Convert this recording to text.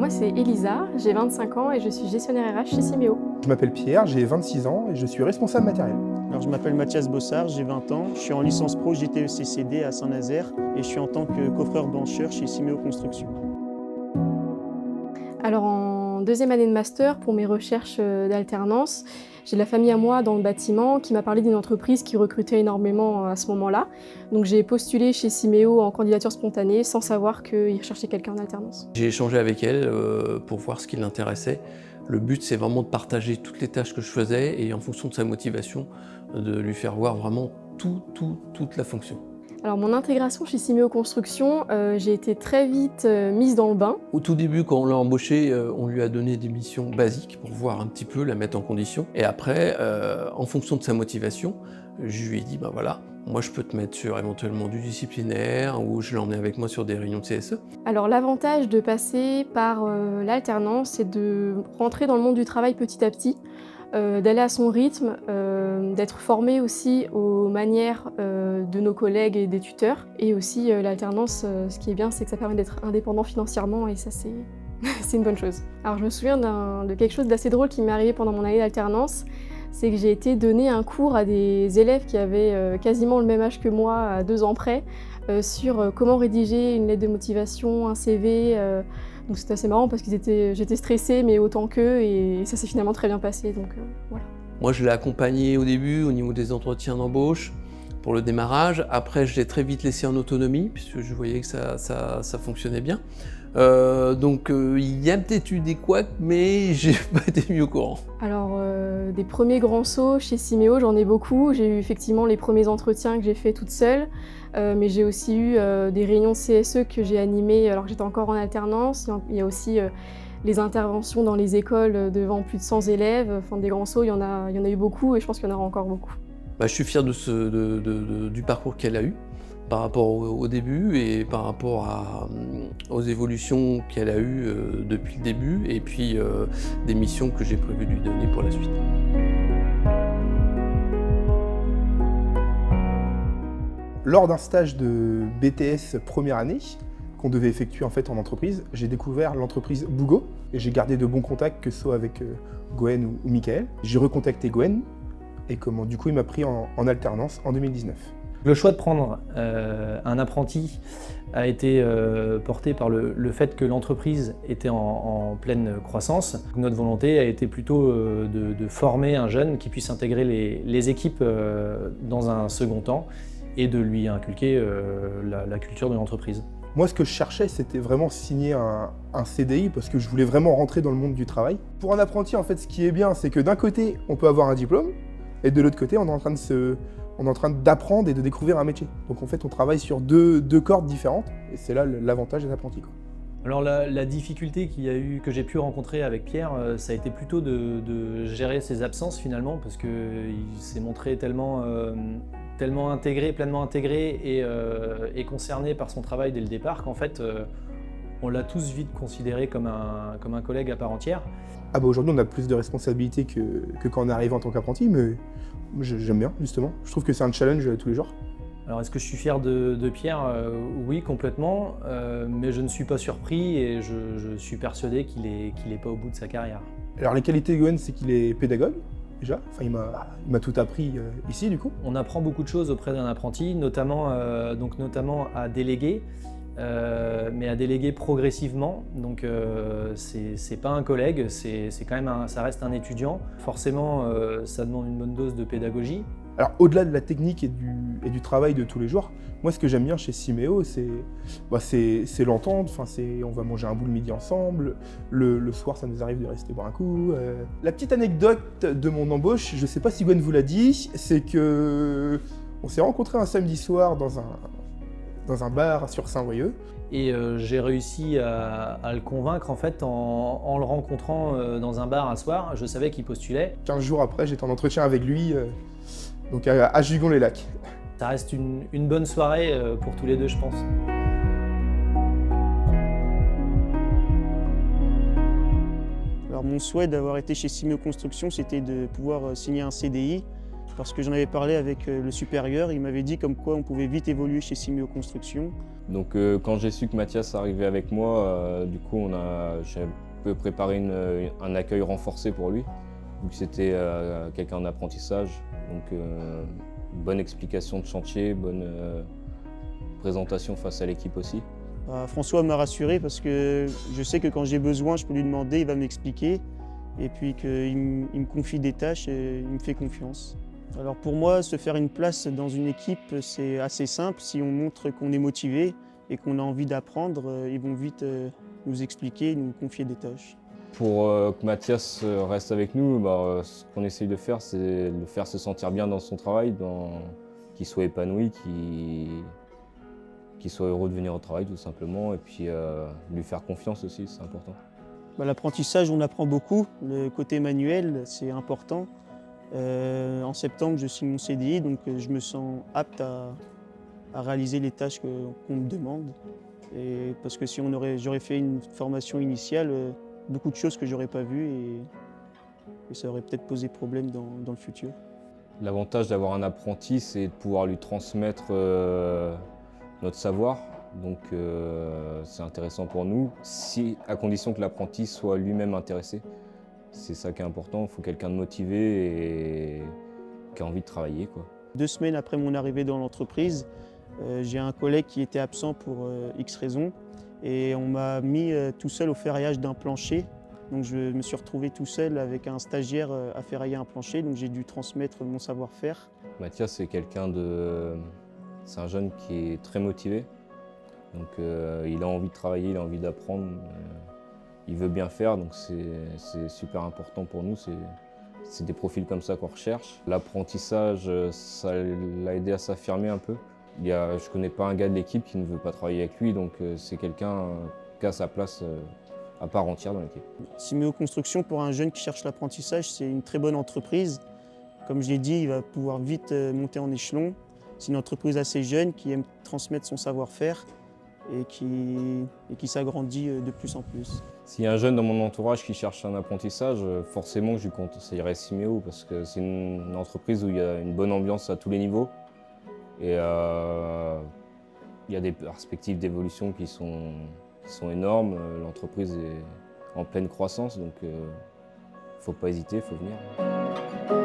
moi c'est Elisa, j'ai 25 ans et je suis gestionnaire RH chez Simeo. Je m'appelle Pierre, j'ai 26 ans et je suis responsable matériel. Alors, je m'appelle Mathias Bossard, j'ai 20 ans, je suis en licence pro GTECCD à Saint-Nazaire et je suis en tant que coffreur blancheur chez Simeo Construction. Alors en deuxième année de master, pour mes recherches d'alternance, j'ai de la famille à moi dans le bâtiment qui m'a parlé d'une entreprise qui recrutait énormément à ce moment-là. Donc j'ai postulé chez Simeo en candidature spontanée sans savoir qu'ils recherchaient quelqu'un en alternance. J'ai échangé avec elle pour voir ce qui l'intéressait. Le but, c'est vraiment de partager toutes les tâches que je faisais et en fonction de sa motivation, de lui faire voir vraiment toute la fonction. Alors mon intégration chez Simeo Construction, j'ai été très vite mise dans le bain. Au tout début, quand on l'a embauchée, on lui a donné des missions basiques pour voir un petit peu, la mettre en condition. Et après, en fonction de sa motivation, je lui ai dit, voilà, moi je peux te mettre sur éventuellement du disciplinaire ou je l'ai emmené avec moi sur des réunions de CSE. Alors l'avantage de passer par l'alternance, c'est de rentrer dans le monde du travail petit à petit, d'aller à son rythme, d'être formé aussi aux manières de nos collègues et des tuteurs. Et aussi l'alternance, ce qui est bien, c'est que ça permet d'être indépendant financièrement et ça c'est c'est une bonne chose. Alors je me souviens de quelque chose d'assez drôle qui m'est arrivé pendant mon année d'alternance, c'est que j'ai été donner un cours à des élèves qui avaient quasiment le même âge que moi, à 2 ans près, sur comment rédiger une lettre de motivation, un CV. Donc c'était assez marrant parce j'étais stressée, mais autant qu'eux, et ça s'est finalement très bien passé. Donc voilà. Moi, je l'ai accompagné au début au niveau des entretiens d'embauche pour le démarrage. Après, je l'ai très vite laissé en autonomie puisque je voyais que ça fonctionnait bien. Donc il y a peut-être eu des couacs, mais j'ai pas été mis au courant. Alors des premiers grands sauts chez Simeo, j'en ai beaucoup. J'ai eu effectivement les premiers entretiens que j'ai fait toute seule, mais j'ai aussi eu des réunions CSE que j'ai animées alors que j'étais encore en alternance. Il y a aussi les interventions dans les écoles devant plus de 100 élèves. Enfin, des grands sauts, il y en a eu beaucoup et je pense qu'il y en aura encore beaucoup. Je suis fier du parcours qu'elle a eu par rapport au début et par rapport aux évolutions qu'elle a eues depuis le début et puis des missions que j'ai prévu de lui donner pour la suite. Lors d'un stage de BTS première année, qu'on devait effectuer en fait en entreprise, j'ai découvert l'entreprise Bougo et j'ai gardé de bons contacts, que ce soit avec Gwen ou Michael. J'ai recontacté Gwen et du coup il m'a pris en alternance en 2019. Le choix de prendre un apprenti a été porté par le fait que l'entreprise était en pleine croissance. Notre volonté a été plutôt de former un jeune qui puisse intégrer les équipes dans un second temps et de lui inculquer la culture de l'entreprise. Moi, ce que je cherchais, c'était vraiment signer un CDI parce que je voulais vraiment rentrer dans le monde du travail. Pour un apprenti, en fait, ce qui est bien, c'est que d'un côté, on peut avoir un diplôme et de l'autre côté, on est en train d'apprendre et de découvrir un métier. Donc en fait, on travaille sur deux cordes différentes et c'est là l'avantage des apprentis, quoi. Alors la difficulté que j'ai pu rencontrer avec Pierre, ça a été plutôt de gérer ses absences finalement, parce qu'il s'est montré tellement intégré, pleinement intégré et concerné par son travail dès le départ qu'en fait on l'a tous vite considéré comme un collègue à part entière. Aujourd'hui on a plus de responsabilités que quand on est arrivé en tant qu'apprenti, mais j'aime bien justement. Je trouve que c'est un challenge tous les jours. Alors est-ce que je suis fier de Pierre? Oui, complètement, mais je ne suis pas surpris et je suis persuadé qu'il est pas au bout de sa carrière. Alors les qualités de Gwen, c'est qu'il est pédagogue déjà, enfin, il m'a tout appris ici du coup. On apprend beaucoup de choses auprès d'un apprenti, notamment à déléguer, mais à déléguer progressivement. Donc c'est pas un collègue, c'est quand même ça reste un étudiant. Forcément, ça demande une bonne dose de pédagogie. Alors au-delà de la technique et du travail de tous les jours, moi ce que j'aime bien chez Simeo, c'est l'entente. Enfin, on va manger un bout le midi ensemble, le soir ça nous arrive de rester boire un coup. La petite anecdote de mon embauche, je sais pas si Gwen vous l'a dit, c'est que on s'est rencontrés un samedi soir dans un bar sur Saint-Brieuc. Et j'ai réussi à le convaincre en fait en le rencontrant dans un bar un soir. Je savais qu'il postulait. 15 jours après, j'étais en entretien avec lui, donc à Jugon-les-Lacs. Ça reste une bonne soirée pour tous les deux, je pense. Alors mon souhait d'avoir été chez Simeo Construction, c'était de pouvoir signer un CDI parce que j'en avais parlé avec le supérieur. Il m'avait dit comme quoi on pouvait vite évoluer chez Simeo Construction. Donc quand j'ai su que Mathias arrivait avec moi, du coup j'ai un peu préparé un accueil renforcé pour lui, vu que c'était quelqu'un en apprentissage. Donc bonne explication de chantier, bonne présentation face à l'équipe aussi. François m'a rassuré parce que je sais que quand j'ai besoin, je peux lui demander, il va m'expliquer. Et puis qu'il me confie des tâches et il me fait confiance. Alors pour moi, se faire une place dans une équipe, c'est assez simple. Si on montre qu'on est motivé et qu'on a envie d'apprendre, ils vont vite nous expliquer, nous confier des tâches. Pour que Mathias reste avec nous, ce qu'on essaye de faire, c'est de le faire se sentir bien dans son travail, qu'il soit épanoui, qu'il soit heureux de venir au travail tout simplement, et puis lui faire confiance aussi, c'est important. L'apprentissage, on apprend beaucoup. Le côté manuel, c'est important. En septembre, je signe mon CDI, donc je me sens apte à réaliser les tâches qu'on me demande. Et parce que si j'aurais fait une formation initiale, beaucoup de choses que j'aurais pas vues et ça aurait peut-être posé problème dans le futur. L'avantage d'avoir un apprenti, c'est de pouvoir lui transmettre notre savoir. Donc c'est intéressant pour nous, à condition que l'apprenti soit lui-même intéressé. C'est ça qui est important, il faut quelqu'un de motivé et qui a envie de travailler, quoi. 2 semaines après mon arrivée dans l'entreprise, j'ai un collègue qui était absent pour X raisons et on m'a mis tout seul au ferraillage d'un plancher. Donc je me suis retrouvé tout seul avec un stagiaire à ferrailler un plancher, donc j'ai dû transmettre mon savoir-faire. Mathias, c'est un jeune qui est très motivé. Donc il a envie de travailler, il a envie d'apprendre, il veut bien faire, donc c'est super important pour nous. C'est des profils comme ça qu'on recherche. L'apprentissage, ça l'a aidé à s'affirmer un peu. Je ne connais pas un gars de l'équipe qui ne veut pas travailler avec lui, donc c'est quelqu'un qui a sa place à part entière dans l'équipe. Simeo Construction, pour un jeune qui cherche l'apprentissage, c'est une très bonne entreprise. Comme je l'ai dit, il va pouvoir vite monter en échelon. C'est une entreprise assez jeune qui aime transmettre son savoir-faire et qui s'agrandit de plus en plus. S'il y a un jeune dans mon entourage qui cherche un apprentissage, forcément je lui conseillerais Simeo parce que c'est une entreprise où il y a une bonne ambiance à tous les niveaux et il y a des perspectives d'évolution qui sont énormes. L'entreprise est en pleine croissance, donc il ne faut pas hésiter, il faut venir.